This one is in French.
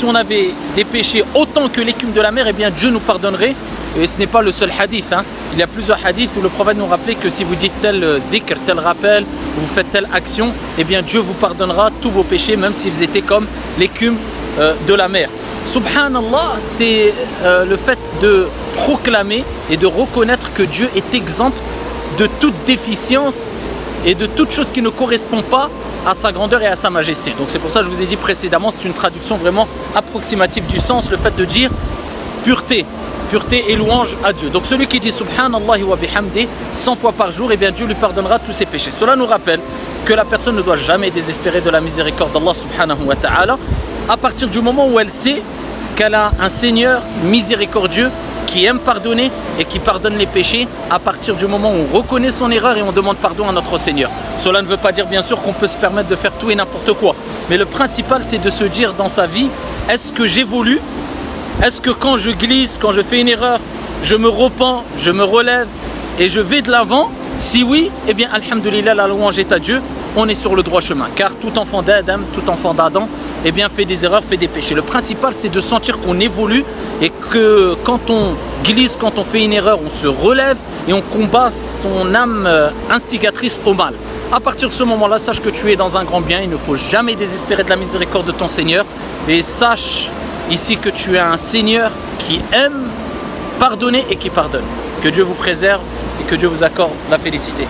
Si on avait des péchés autant que l'écume de la mer, eh bien Dieu nous pardonnerait. Et ce n'est pas le seul hadith. Il y a plusieurs hadiths où le prophète nous rappelait que si vous dites tel dhikr, tel rappel, ou vous faites telle action, eh bien Dieu vous pardonnera tous vos péchés, même s'ils étaient comme l'écume de la mer. Subhanallah, c'est le fait de proclamer et de reconnaître que Dieu est exempt de toute déficience et de toute chose qui ne correspond pas à sa grandeur et à sa majesté. Donc c'est pour ça que je vous ai dit précédemment, c'est une traduction vraiment approximative du sens, le fait de dire pureté et louange à Dieu. Donc celui qui dit Subhanallah wa bihamdi 100 fois par jour, eh bien Dieu lui pardonnera tous ses péchés. Cela nous rappelle que la personne ne doit jamais désespérer de la miséricorde d'Allah subhanahu wa ta'ala à partir du moment où elle sait qu'elle a un Seigneur miséricordieux qui aime pardonner et qui pardonne les péchés à partir du moment où on reconnaît son erreur et on demande pardon à notre Seigneur. Cela ne veut pas dire bien sûr qu'on peut se permettre de faire tout et n'importe quoi. Mais le principal c'est de se dire dans sa vie, est-ce que j'évolue? Est-ce que quand je glisse, quand je fais une erreur, je me repens, je me relève et je vais de l'avant? Si oui, eh bien alhamdoulilah, la louange est à Dieu, on est sur le droit chemin. Car tout enfant d'Adam, tout enfant d'Adam, eh bien fait des erreurs, fait des péchés. Le principal c'est de sentir qu'on évolue et que quand on glisse, quand on fait une erreur, on se relève et on combat son âme instigatrice au mal. À partir de ce moment-là, sache que tu es dans un grand bien, il ne faut jamais désespérer de la miséricorde de ton Seigneur et sache ici que tu as un Seigneur qui aime pardonner et qui pardonne. Que Dieu vous préserve et que Dieu vous accorde la félicité.